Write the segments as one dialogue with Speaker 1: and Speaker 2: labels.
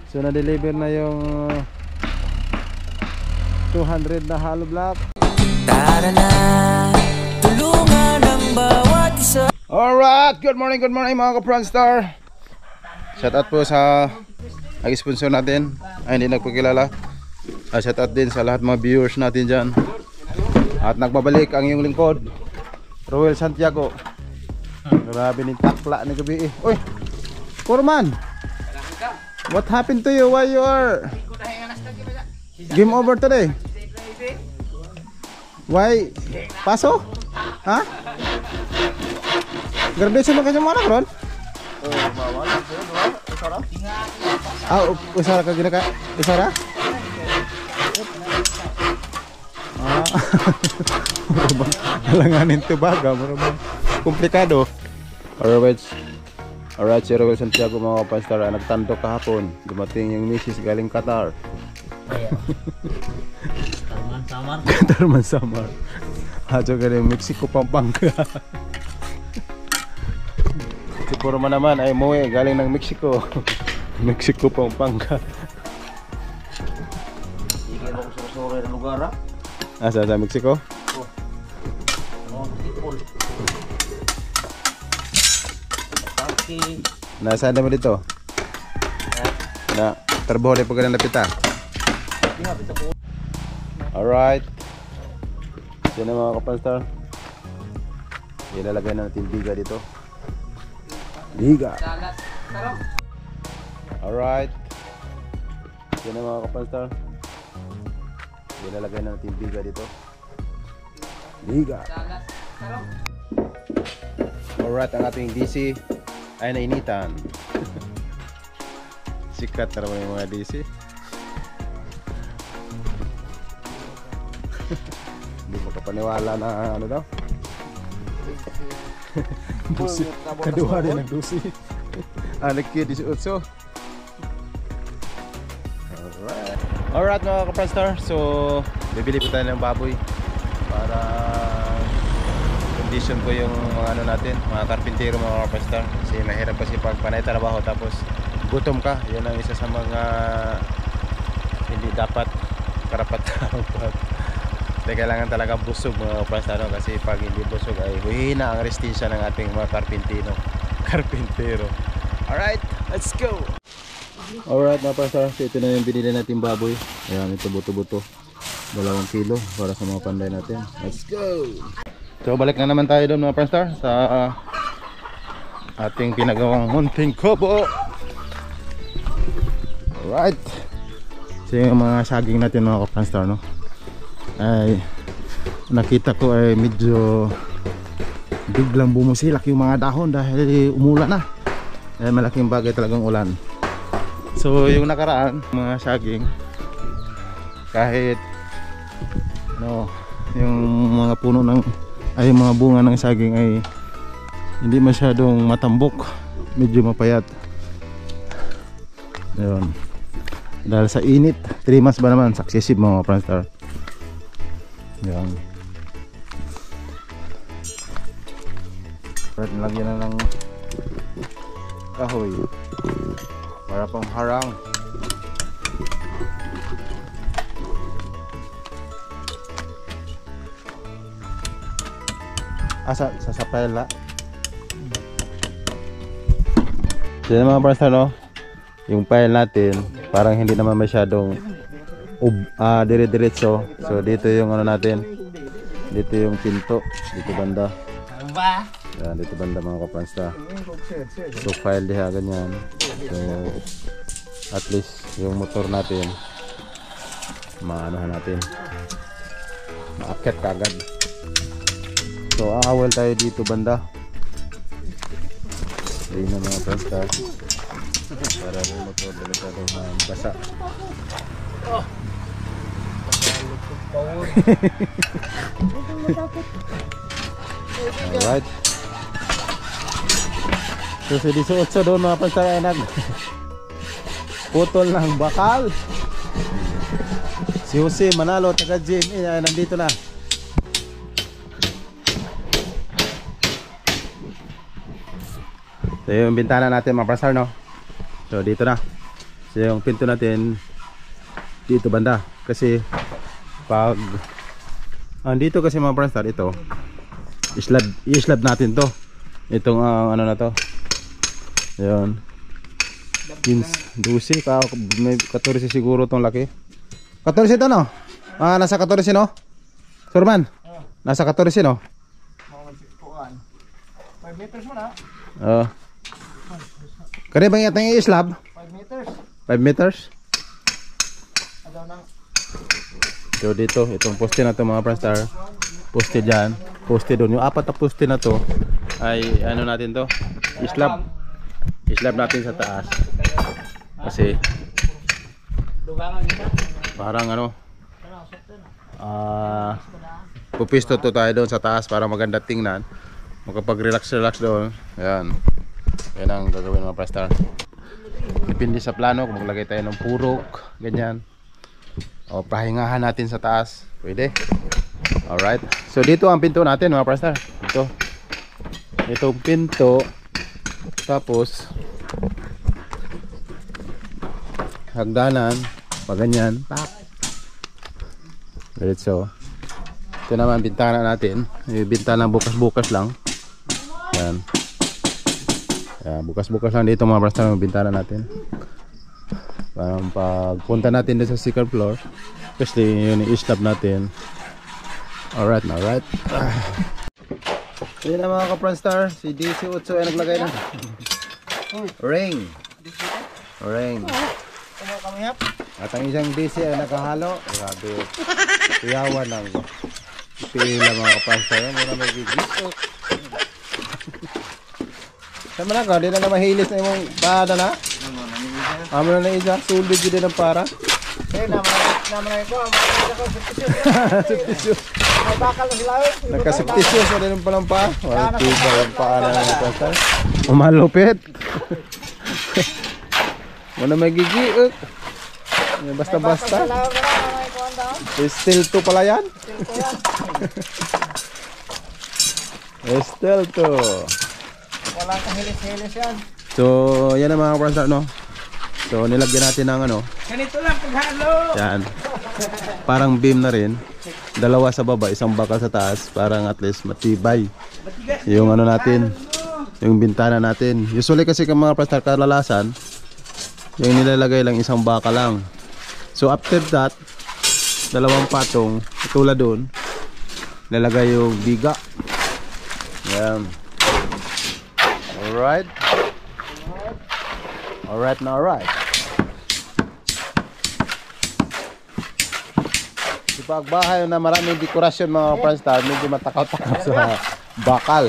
Speaker 1: So na-deliver na yung 200 na hollow block.
Speaker 2: Tara na, tulungan ang bawat isa.
Speaker 1: Alright, good morning mga ka-Pranstar. Shout out po sa nag-sponsor natin. Ay, hindi nagpakilala. Shout out din sa lahat mga viewers natin dyan. At nagbabalik ang iyong lingkod, Roel Santiago. Grabe ng takla ni gabi eh. Uy, Foreman, what happened to you? Why you are game over today? Why? Paso? Ha? Graduation mo kasi mo anak ron? Usara ka gina ka? Usara? Halanganin to baga, marabang komplikado. Alright, si Roel Santiago mga ka-Pranstar, nagtandok kahapon. Dumating yung misis galing Qatar. Tarman Samar. Hadyo ka rin Mexico, Pampanga. Si Purman naman ay umuwi galing ng Mexico. Mexico, Pampanga.
Speaker 3: Sige mo ko sa lugar ha?
Speaker 1: Asa sa Mexico? Nasaan naman dito? Na trabaho rin pag napita. Alright. Yan na mga ka-Pranstar. Ilalagay na natin biga dito. Biga. Alright. Yan na mga ka-Pranstar. Ilalagay na natin biga dito. Biga. Alright, ang ating DC ay nainitan. Sikat na naman yung mga DC. Hindi makapaniwala na ano daw. Dusi. Kedua dia ng dusi. Anak kia 18. Alright mga ka-Pranstar, so bibili po tayo ng baboy para condition ko yung mga ano natin, mga karpintero mga ka-Pranstar. Kasi mahirap kasi pag panay trabaho tapos gutom ka, yan ang isa sa mga hindi dapat karapat-dapat. Kailangan talaga busog mga ka-Pranstar, no? Kasi pag hindi busog ay huhina ang resistensya ng ating mga karpintero. Alright, let's go! Alright mga ka-Pranstar, so ito na yung binili natin baboy. Ayan, ito buto-buto, 2 kilo para sa mga panday natin. Let's go! So balik na naman tayo doon mga ka-Pranstar sa ating pinagawang munting kubo. Alright, so yung mga saging natin mga ka-Pranstar, no? Ay nakita ko ay medyo biglang bumusilak yung mga dahon dahil umulan na. Ay malaking bagay talagang ulan. So yung nakaraan mga saging, kahit no, yung mga puno ng ay mga bunga ng saging ay hindi masyadong matambok, medyo mapayat. Ayun, dahil sa init. 3 months ba naman successive mga ka-Pranstar. Yan. Nilagyan na ng kahoy para pang harang. Sa sapela. Yan mga ka-Pranstar, no? Yung pile natin parang hindi naman masyadong dire-diretso. So dito yung ano natin, dito yung pinto, dito banda. Yan, dito banda mga ka-Pranstar. So file diha ganyan. So at least yung motor natin maanohan natin, maakyat kagad. So aawal tayo dito banda. Ayun na mga ka-Pranstar, para yung motor delikado basa. Alright. So si 18 doon mga ka-Pranstar ay putol ng bakal. Si Jose Manalo taga GMA ay nandito na. So yung bintana natin mga prastar, no? So dito na. So yung pinto natin dito banda. Kasi pag dito kasi mga prastar, ito i-slab natin to. Itong ano na to. Ayun. 15, 12, may 14 siguro tong laki. 14 ito, no? Nasa 14, no? Surman? Nasa 14, no?
Speaker 3: 5 meters mo na.
Speaker 1: Kaya bang yata yung slab?
Speaker 3: 5 meters.
Speaker 1: 5 meters?
Speaker 3: Ano nang
Speaker 1: So dito, itong poste na to mga prastar. Poste dyan, poste doon. Yung apat na poste na to ay ano natin to? Slab. Slab natin sa taas. Kasi parang ano, pupisto to tayo doon sa taas para maganda tingnan. Makapag-relax doon. Ayan. Yan ang gagawin mga prastar. Depende sa plano kung maglagay tayo ng purok, ganyan. O pahingahan natin sa taas. Pwede. Alright. So dito ang pinto natin mga prastar. Ito. Itong pinto. Tapos hagdanan. Pag ganyan. Diretso. Ito naman bintana natin. Yung bintana bukas-bukas lang. Yan. Bukas-bukas lang dito mga prastar yung bintana natin. Parang pagpunta natin doon sa second floor, kasi yun yung slab natin. Alright. Yun na mga ka-pranstar, si DC Utso ay naglagay na ring. At ang isang DC ay nakahalo. Grabe, tiyawan ng pila mga ka-pranstar. Muna mag-gigisok. Sama na ka, di na mahilis na yung pada na. Amo na isa, sulod yun din ang para.
Speaker 3: eh naman ko, substitute. May bakal na sila.
Speaker 1: Nakasubtisyon sa din palang pa. Wala tiba yung paa na natasal. Umalupit. Wala magigiit. Basta-basta. Still 2 pala yan. Still 2.
Speaker 3: Walang kahilis-hilis yan.
Speaker 1: So, yan ang mga prastar, no? So, nilagyan natin ng ano.
Speaker 3: Ganito lang paghalo.
Speaker 1: Yan. Parang beam na rin. Dalawa sa baba, isang bakal sa taas. Parang at least matibay. Yung ano natin. Yung bintana natin. Usually kasi kung mga prastar kalalasan, yung nilalagay lang isang bakal lang. So, after that, dalawang patong, tulad doon, nilalagay yung biga. Yan. Alright. Alright na alright. Pag bahay na maraming dekorasyon mga pranstar, medyo matakaw-takaw sa bakal.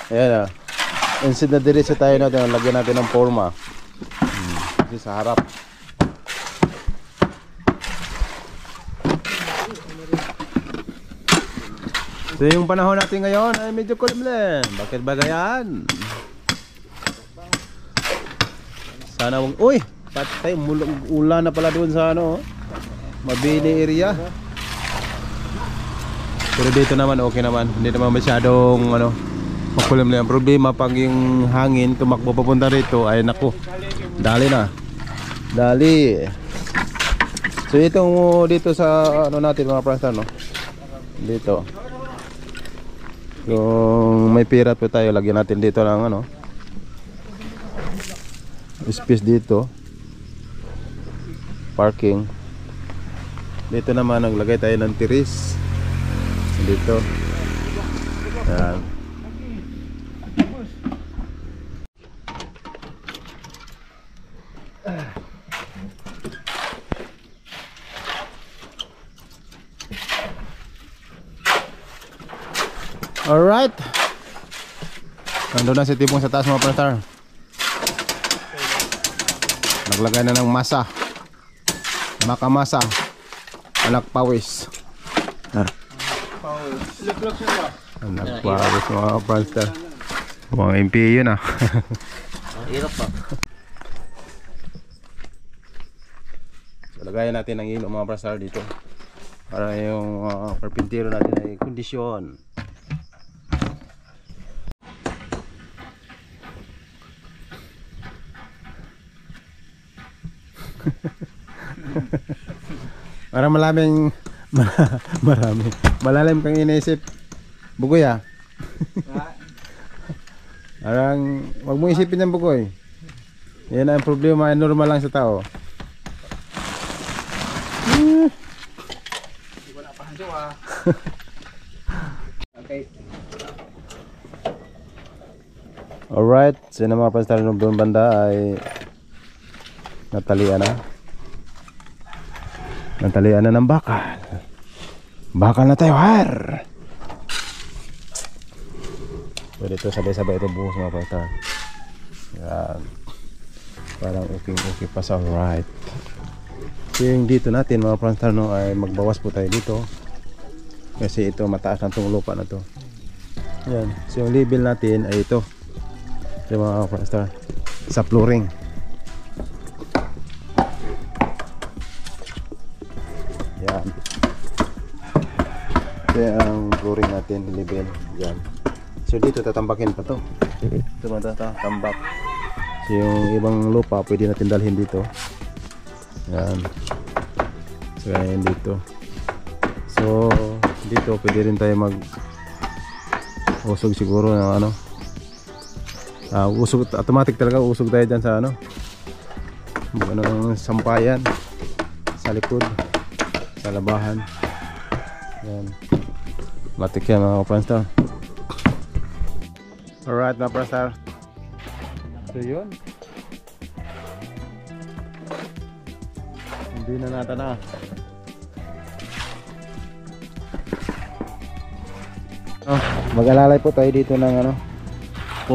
Speaker 1: Ayan o. Instead na diretso tayo natin, lagyan natin ng forma. Kasi sa harap. So yung panahon natin ngayon ay medyo kulimlim. Bakit ba ganyan? Sana wag... Uy! Patay, ulan na pala doon sa ano. Mabini area. Pero dito naman okay naman. Hindi naman masyadong ano, makulimlim. Ang problema pag yung hangin tumakbo papunta rito ay naku. Dali na. Dali. So itong dito sa ano natin mga pranstar, no. Dito. Kung may pirat po tayo, lagyan natin dito ng ano, space dito. Parking. Dito naman naglagay tayo ng tiris. Dito. Yan. Alright. Nandun na si Tipong sa taas mga pranstar. Naglagay na ng masa. Makamasa. Anak pawis. Anak pawis mga pranstar. Mga MPA yun ah.
Speaker 3: Hirap pa.
Speaker 1: So, lagayan natin ng ilo mga pranstar dito. Para yung karpintero natin ay kondisyon. Parang malalim kang iniisip. Bugoy ah. Parang wag mo isipin ng bugoy. Yan ang problema, normal lang sa tao.
Speaker 3: Wala pa hanjo ah. Okay.
Speaker 1: Alright, so yung mga pastor ng doon banda ay natalian na ng bakal. Bakal na tayo, har! Pwede ito sabay-sabay ito buhos mga pastor. Yan. Parang okay pa sa right. So yung dito natin mga pastor no, ay magbawas po tayo dito. Kasi ito mataas na itong lupa na to. Yan. So yung level natin ay ito. Ito mga pastor. Sa flooring. Yan. Ito ang flooring natin, level. Yan. So dito tatambakin pa to. Ito ba tambak. So yung ibang lupa pwede natin dalhin dito. Yan. So yan dito. So dito pwede rin tayo mag usog siguro ng ano. Usog automatic talaga, usog tayo dyan sa ano. Ng sampayan sa likod, sa labahan. Yan. Matik yan mga kapranster. Alright mga kapranster. So yun. Hindi na natin na. Mag-alalay po tayo dito ng ano,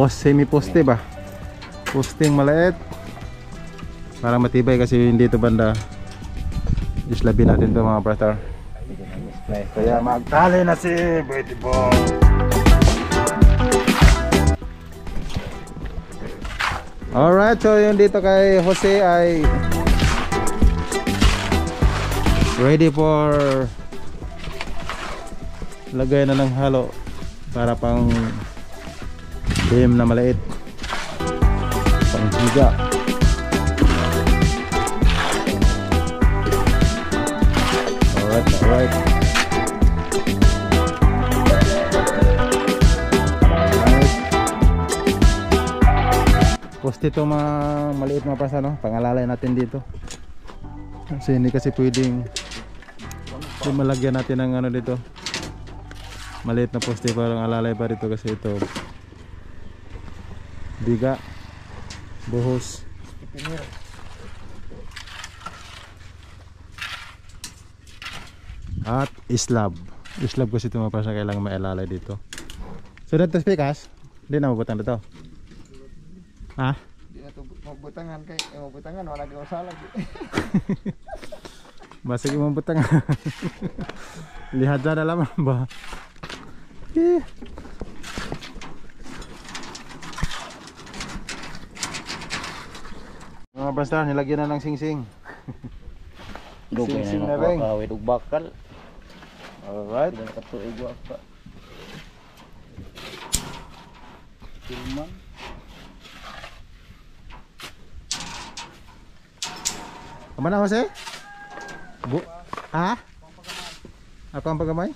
Speaker 1: semi-poste ba? Posting maliit para matibay kasi hindi ito banda. Islabi natin ito mga brother. Kaya magtali na si Betty Boy. Alright, so yung dito kay Jose ay ready for lagay na ng halo para pang beam na maliit, pang higa. Alright. Poste ito mga maliit mga prasa, no? Pangalalay natin dito kasi hindi kasi pwedeng malagyan natin ng ano dito, maliit na poste, parang alalay pa dito kasi ito biga, buhos. At islab kasi ito mga prasa, kailangan mailalay dito. So dito spikas, hindi na mabutang dito. Ha?
Speaker 3: Di na ito mabutangan kay mabutangan wala gyud usalag.
Speaker 1: Basig imong butang. Lihat na laman ba? Mga basta nilagyan na ng singsing. Singsing na rin.
Speaker 3: Kawit ug bakal.
Speaker 1: Alright.
Speaker 3: Dili katuig wa pa. Tilman.
Speaker 1: Kamana Jose? Ha? Ako ang pagamay?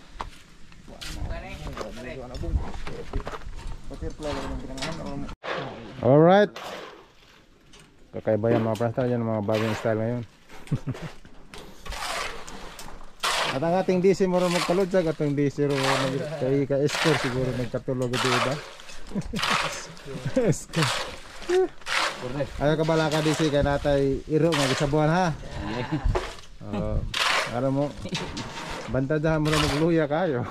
Speaker 1: Alright. Kakaiba yan mga prasta, yan mga bagong style ngayon. At ang ating DC mo rin magkaludsag, at ang DC rin kay ka-escort siguro nagkatulog ito iba. Escort. Ayaw ka bala ka DC kay natay iro nga gisabuhan ha. Ano mo, bantajahan mo na magluya kayo.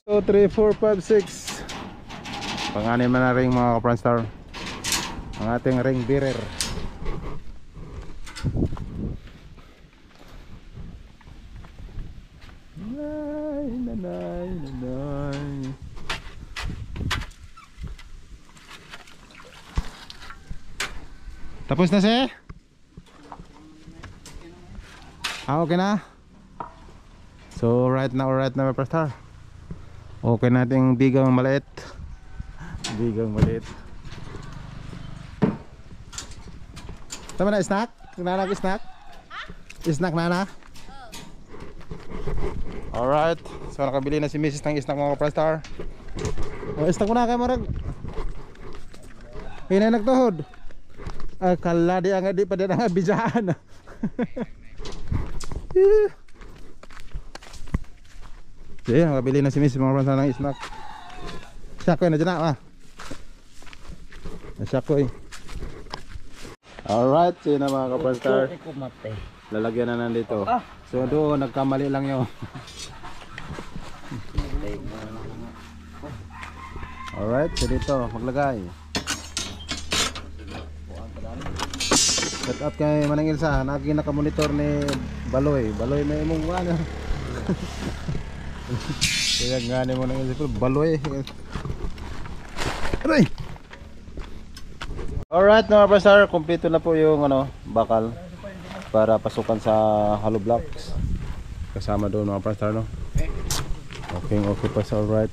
Speaker 1: 2, 3, 4, 5, 6. Panganin man na ring mga kapranstar, ang ating ring bearer. Nanay. Tapos na siya? Okay na? So right now my pastor. Okay nating bigang maliit. Bigang maliit. Tama na snack? Nanag snack? Snack na? Alright. So nakabili na si Mrs. ng snack mga kaprastar. O snack mo na kayo marag. Hinay nagtuhod. Kala di nga di pa din nga bijaan. Sige, nakabili na si Mrs. mga kaprastar ng snack. Siya ko na dyan na. Siya ko eh. Alright, so yun na mga kaprastar. Lalagyan na nandito. So doon, nagkamali lang yun. Alright, so dito, maglagay. Shout out kay Manang Ilsa, nakamonitor ni Baloy. Baloy may imong ano. Kaya nga ni Manang Ilsa, Baloy. Aray! Alright mga pasar, kumpleto na po yung bakal para pasukan sa hollow blocks. Kasama doon mga pasar, no? Okay pa sa alright.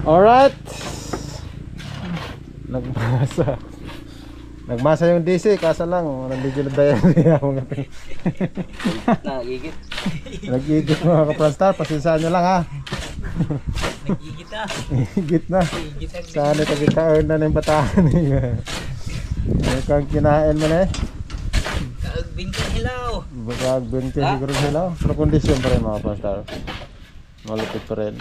Speaker 1: Alright. Nagmasa yung DC, kasa lang nandito na diarrhea mga
Speaker 4: Nagigit.
Speaker 1: Nag-igit mga kaprastar, pasensyahan nyo lang ha.
Speaker 4: Nagigit na.
Speaker 1: Igit na. Sana tagitaon na ng batahan niya. Ano kang kinain mo na eh?
Speaker 4: Kaagbing ka hilaw.
Speaker 1: Bakagbin ka siguro sila. Pero kondisyon pa rin mga kaprastar. Malupit pa rin.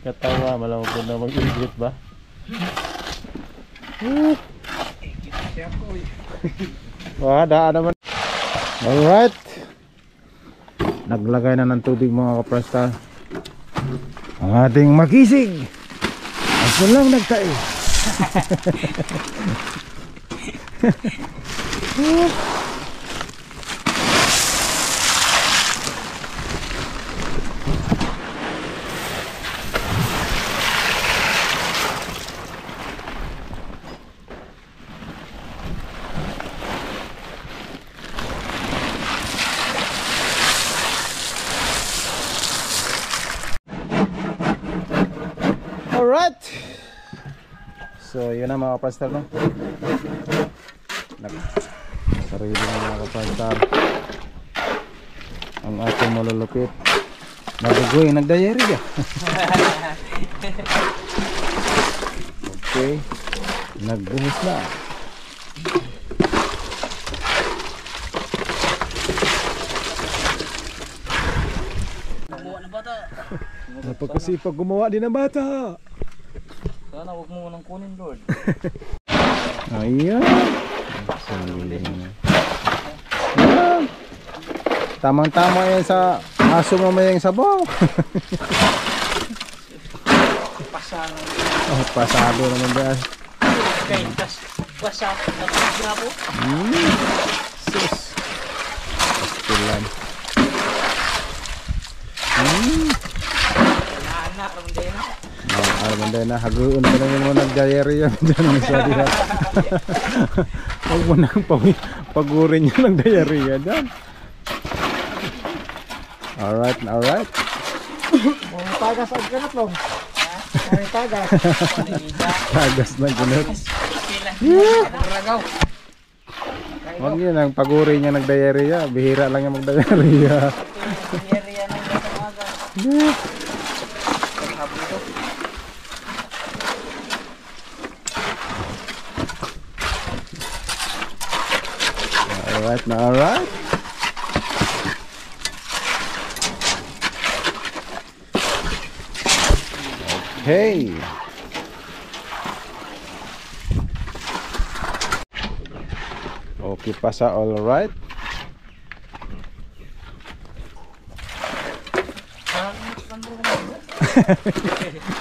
Speaker 1: Katawa, malamang ko na mag-igit ba? Wah, daan naman. Alright. Naglagay na ng tubig mga kaprasta. Ang ating makisig. Ako lang nagtae. Alright. So yun na mga kapastar, no? Sarili na mga kapastar. Ang ating malulupit. Nagugoy, nagdayari ka. Okay. Nagbuhos na.
Speaker 4: Nakuha na bata.
Speaker 1: Napagkasipag gumawa din ng bata.
Speaker 4: Sana huwag mo munang kunin, Lord.
Speaker 1: Ayan. Ayan. Tamang-tama yan sa aso mamayang sabaw.
Speaker 4: Pasang.
Speaker 1: Oh, pasado naman dyan.
Speaker 4: Okay, tas pasang. Nakuha na po.
Speaker 1: Sus. Pastilan.
Speaker 4: Naanak naman din.
Speaker 1: Alam mo na, hagoon ka naman mo nag-diarrhea dyan sa diha. Huwag mo nang pagurin nyo ng diarrhea dyan. Alright, alright.
Speaker 3: Mga tagas ang ganat long. Mga tagas.
Speaker 1: Tagas na ginot.
Speaker 4: Ragaw.
Speaker 1: Huwag nyo nang pagurin nyo ng diarrhea. Bihira lang yung mag-diarrhea.
Speaker 4: Area ng kasamaga. Habol ito.
Speaker 1: Alright na alright. Okay. Okay pa sa alright.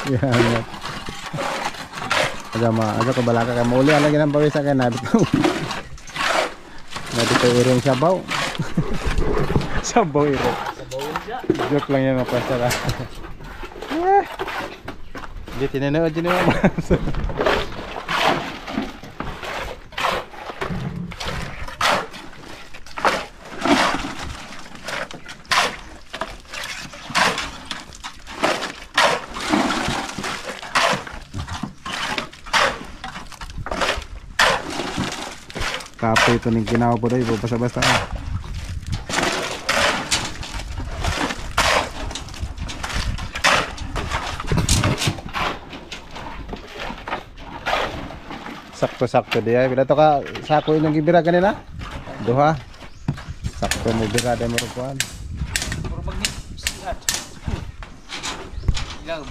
Speaker 1: Yan. Aga ko balaka ka mauli lagi ng pawisa kay nabi ko. Nabi ko irong sabaw. Sabaw irong. Joke lang yan mga pasara. Hindi tinanood yun naman. kape ito ng ginawa po doon, basta-basta. Sakto-sakto diya. Bila to ka sako inyong gibira kanina? Duha. Sakto mo bira din mo rupuan.
Speaker 4: Puro magnet. Sigat. Ilaw.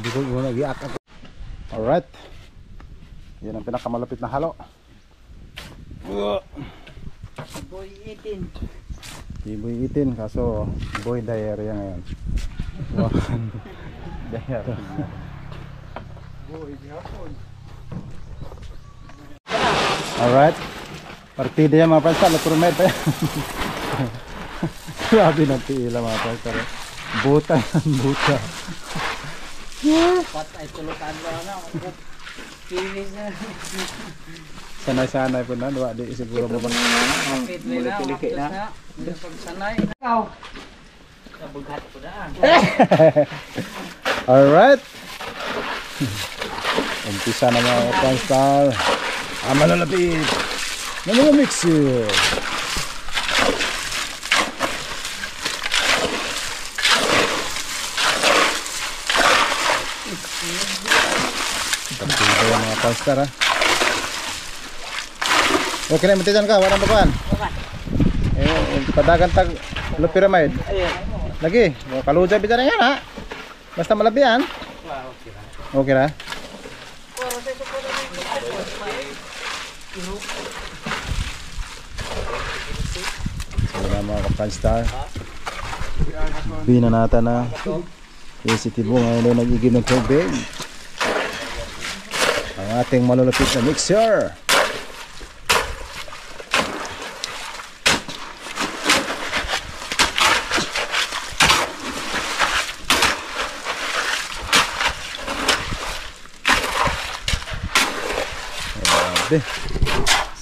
Speaker 1: Hindi ko yung nag-iak. Alright. Yan ang pinakamalapit na halo.
Speaker 4: Boy 18.
Speaker 1: Di boy itin kaso boy diarrhea ngayon. Diarrhea.
Speaker 3: Boy, gihapon.
Speaker 1: Alright. Partida yan mga pasta. Laturmed pa yan. Grabe ng tila mga pasta. Buta yan, buta.
Speaker 4: Patay tulutan lang na. Kinis na.
Speaker 1: Sanay-sanay po na. Di siguro mo ba?
Speaker 4: Kapit na na. Kapit na. Pagsanay. Ikaw. Nabughat ko na.
Speaker 1: Alright. Umpisa na mga Panstar. Malalapit na mga mixer. Partida yan mga Panstar ha. Okay na, matisan ka. Walang bakuan. Padagan tag Pyramid. Lagi, kaluja bisa na yan ha. Basta malabihan. Okay na. Wala mga kapanstar. Binanata na. Sensitibo ngayon na nag-igib ng tubig. Ang ating malulupit na mixer.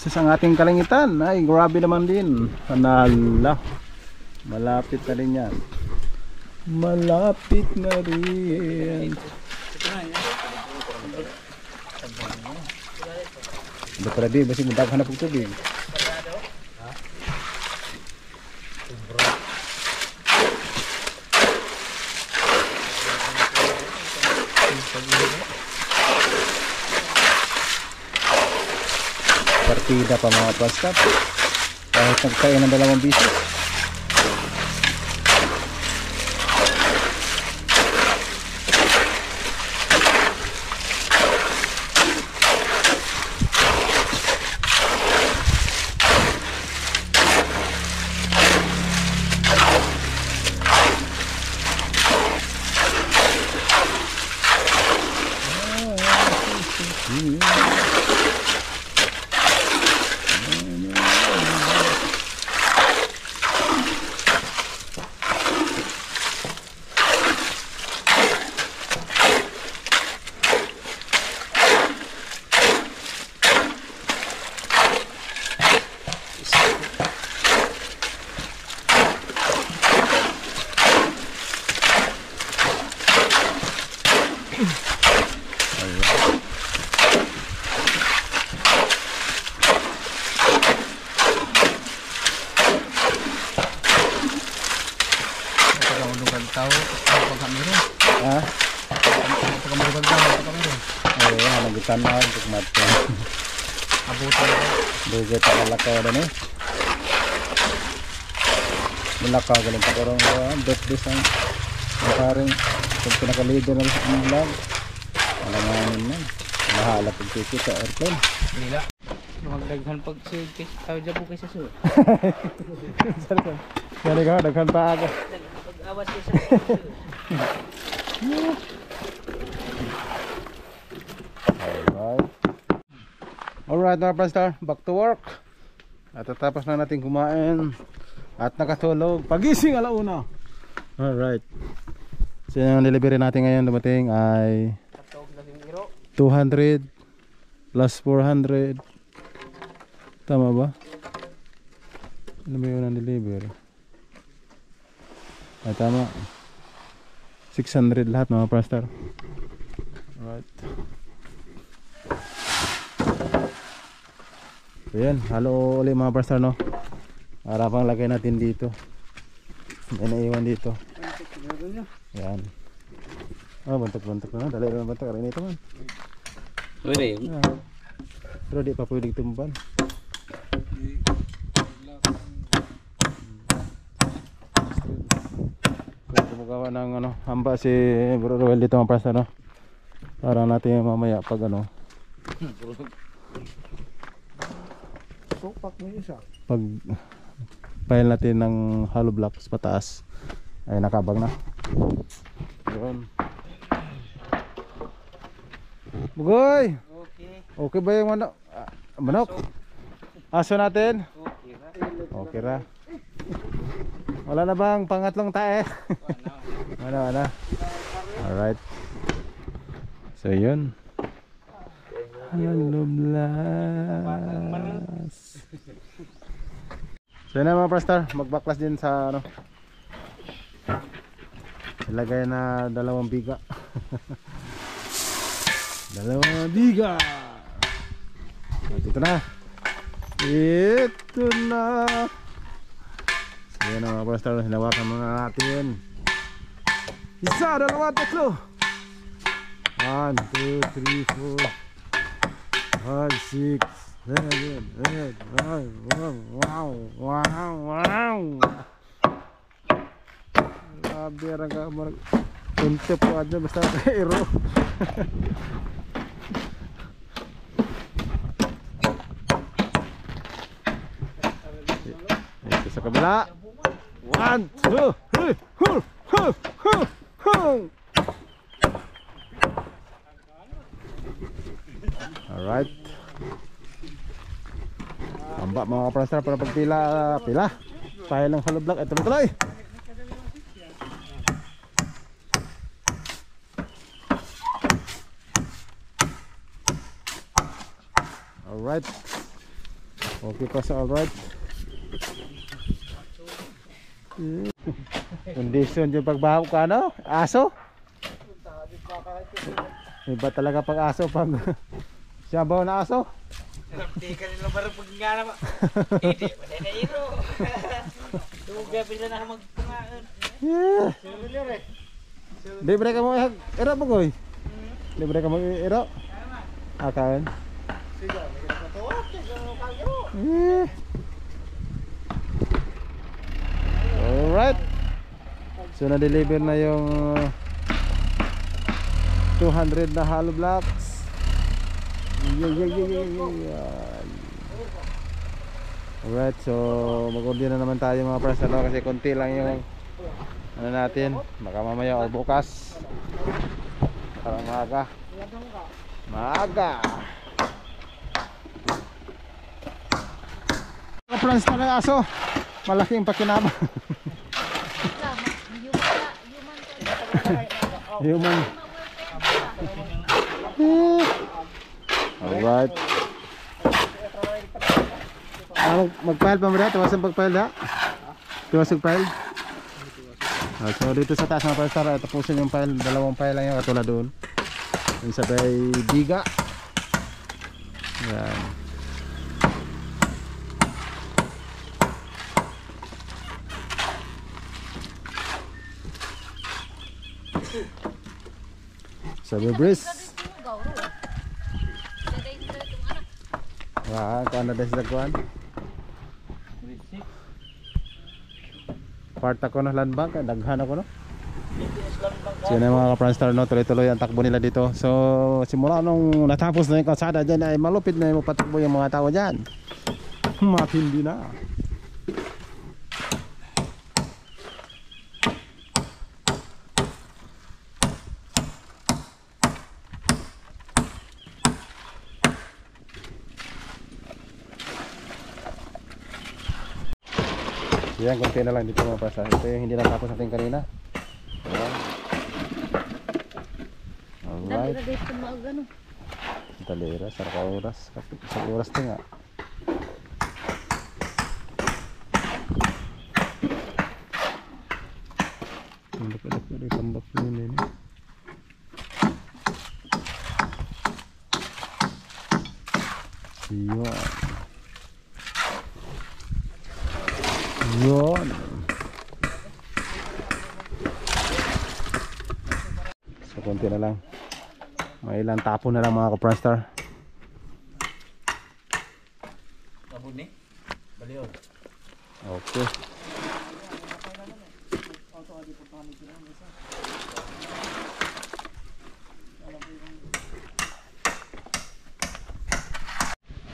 Speaker 1: Sa ating kalangitan ay grabe naman din. Panala. Malapit na rin yan. Malapit na rin. Ito pala di, basi magdaghan na pag tubig. Partida pa mga pastap kahit nagtayo ng 2 bisis. Ha? Oo, hanagitan na untuk mati.
Speaker 4: Abutan ko.
Speaker 1: Dugo ta kalakaw na ni. Malakaw galing pa karong dot this ang karing kung pinakalido na sa vlog. Alanganin man. Bahala pag ticket sa airplane.
Speaker 4: Nila. Magdaghan pag suitcase. Tawag dyan po kayo sa suit.
Speaker 1: Kaya ka, daghan pa ako.
Speaker 4: Pag-awas kayo sa suit.
Speaker 1: Alright mga Panstar, back to work. At tatapos na natin kumain at nakatulog. Pagising alauna Alright. So yung delivery natin ngayon dumating ay 200 plus 400. Tama ba? Ano ba yun ang delivery? Ay tama. 600 lahat mga pastor. Alright. So yan, halo ulit mga pastor, no? Para pang lagay natin dito. May naiwan dito. Yan. Oh, bantok-bantok na. Dali na bantok. Karina ito man.
Speaker 4: Pwede.
Speaker 1: Pero di pa pwedeng tumban. Kaya gumagawa ng ano, hamba si Bro Roel dito mga pastor, no? Para natin mamaya pag ano,
Speaker 3: Supak mo isa.
Speaker 1: pag file natin ng hollow blocks pataas ay nakabang na. Yun. Bugoy!
Speaker 4: Okay.
Speaker 1: Okay ba yung manok? Manok? Aso natin?
Speaker 4: Okay ra.
Speaker 1: Okay ra. Wala na bang pangatlong tae? Wala. Alright. So yun. Hollow blocks. So yun na mga pastor, magbaklas din sa ano, ilagay na 2 biga. 2 biga. At ito na. So yun na mga pastor, hinawakan muna natin. 1, 2, 3 1, 2, 3, 4 5, 6 wow. Grabe ra ka mar. Punte po aja basta kairo. Ito sa kabila. 1, 2, 3 Alright. Hamba mga kaprastar para pagpila Pile ng hollow block. Ito tuloy. Alright. Okay pa sa alright. Condition yung pagbahaw ka, no? Aso? Iba talaga pag aso pag siyabaw na aso.
Speaker 4: Di ka nila parang pagngana ba? Hindi, wala na iro. Tuga pila na magpungaan.
Speaker 1: Libre ka mo iro mo goy. Libre ka mo iro. Akan.
Speaker 3: Sige, may katuwa. Kayo.
Speaker 1: Alright. So na-deliver na yung 200 na hollow blocks. Alright, so mag-order na naman tayo mga press, ano, kasi konti lang yung ano natin, baka mamaya o bukas parang maaga plans na ng aso, malaking pakinabang. Human. Alright. Mag-file pa mo rin? Tuwasan pag-file na? Tuwasan file? So dito sa taas mga pastor, tapusin yung file. 2 file lang yung katulad doon. Yung sabay biga. Yan. Sabi breeze. Wah, kung ano dahil sa kuwan? Part ako na landbank, daghan ako, no? So yun mga ka-Franstar, no? Tuloy-tuloy ang takbo nila dito. So simula nung natapos na yung kalsada dyan ay malupit na yung patakbo yung mga tao dyan. Matindi na. Yan, konti na lang dito mga pasa. Ito yung hindi natapos natin kanina. Alright.
Speaker 5: Ilagay sa mga gano.
Speaker 1: Talera, sarap oras. Sa oras na nga. Laki-laki rin tambak nila ini. Yun. Yun. So konti na lang. May ilang tapo na lang mga ka-Pranstar.
Speaker 4: Kabun ni? Baliw.
Speaker 1: Okay.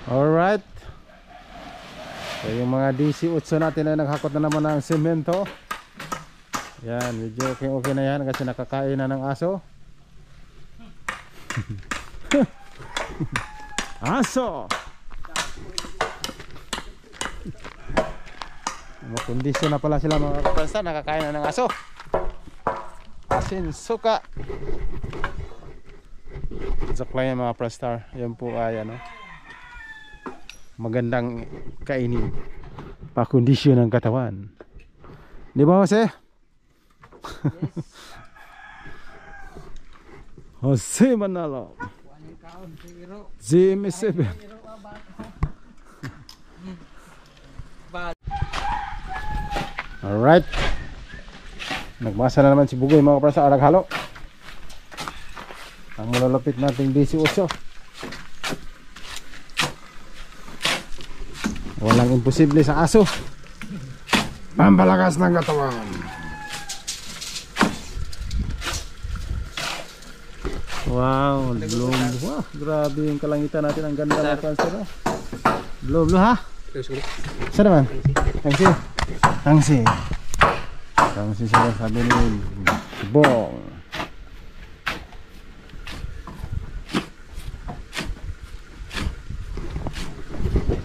Speaker 1: Alright. So yung mga DC-8 natin ay naghakot na naman ng semento. Yan, medyo okay na yan kasi nakakain na ng aso. Aso! Makondisyon na pala sila mga kapransa, nakakain na ng aso. Asin, suka. Zakla yan mga Prastar. Yan po ay ano, magandang kainin. Pakondisyon ng katawan. Di ba Jose? Jose Manalo. ZM7. Alright. Nagmasa na naman si Bugoy mga kaprasa. Araghalo. Ang malalapit nating DC-8. Walang imposible sa aso. Pampalakas ng katawan. Wow, blue. Wah, grabe yung kalangitan natin. Ang ganda ng pansin. Blue, ha? Saan naman? Tangsi. Tangsi. Tangsi sila sabi ni Bong.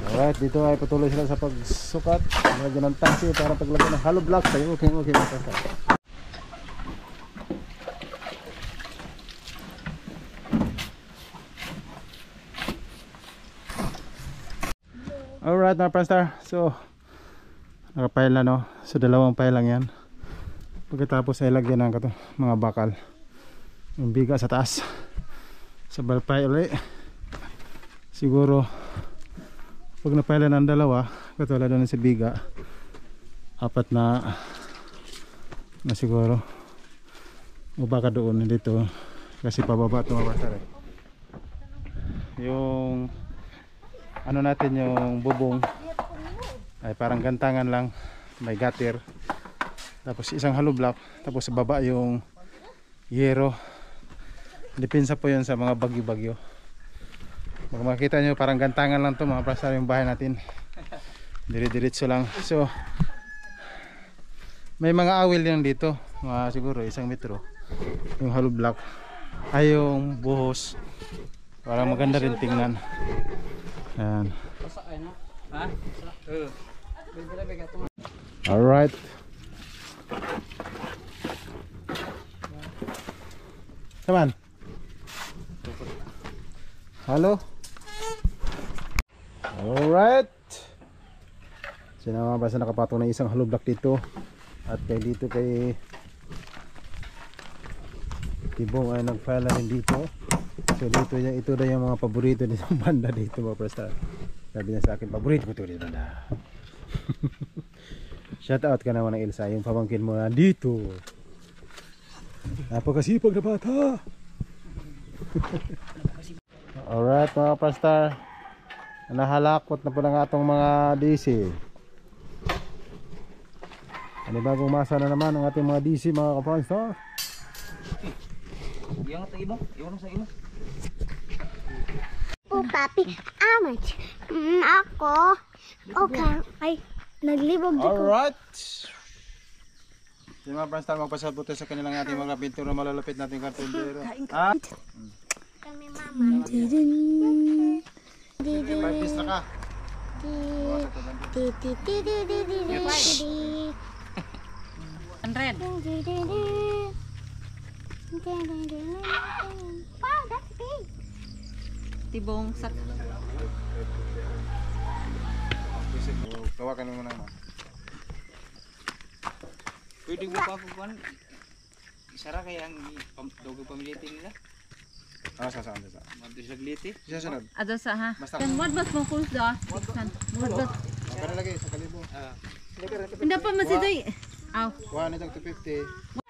Speaker 1: Alright, dito ay patuloy sila sa pagsukat. Lagyan ng tangsi para paglagyan ng hollow block. Tayo, okay. Alright mga Pranstar, so nakapile na no, so dalawang pile lang yan. Pagkatapos ay lagyan ng mga bakal, yung biga sa taas, sa balpay ulit. Siguro pag napile ng dalawa, katulad na sa biga, apat na siguro o baka doon dito kasi pababa ito mga Pranstar. Yung ano natin, yung bubong ay parang gantangan lang, may gutter, tapos isang hollow block, tapos sa baba yung yero. Depensa po yun sa mga bagyo-bagyo. Pag makita nyo parang gantangan lang to mga Pranstar yung bahay natin, dire-diretso lang. So may mga awil yan dito, mga siguro 1 metro yung hollow block ay yung buhos, parang maganda rin tingnan. Yan. Alright. Saman. Halo. Alright. Sinama ba sa nakapatong ng isang hollow block dito. At kay dito kay Tibong ay nag-file na rin dito. So dito, ito na yung mga paborito nito banda dito mga Prastar. Sabi niya sa akin, paborito ko ito dito banda. Shout out ka naman ng Elsa, yung pamangkin mo na dito. Napakasipag na bata. Alright mga Prastar, nahalakot na po ng atong mga DC. Ano bagong masa na naman ang ating mga DC mga Prastar.
Speaker 4: Iwan sa imo, iwan sa imo.
Speaker 5: Oh, papi, amat. Ako. Okay. Ay, naglibog dito.
Speaker 1: Alright. Yung mga Prastar, magpasabot sa kanilang ating mga pintura malalapit natin kartundero. Ha?
Speaker 5: Kami mama.
Speaker 1: 5 piece na ka.
Speaker 6: tibong sak.
Speaker 1: Kawakan mo naman.
Speaker 4: Pwede mo pa kung kuhan. Isara kaya ang dogo pamilitin nila.
Speaker 1: Sa.
Speaker 4: Madto sa gliti.
Speaker 1: Isa sunod.
Speaker 6: Ado sa ha.
Speaker 1: Basta-
Speaker 6: Kan what mas mo kus da. What.
Speaker 1: Para lagi sa kalibo.
Speaker 6: Hindi pa masiday. Aw.
Speaker 1: Kuha na itong 250.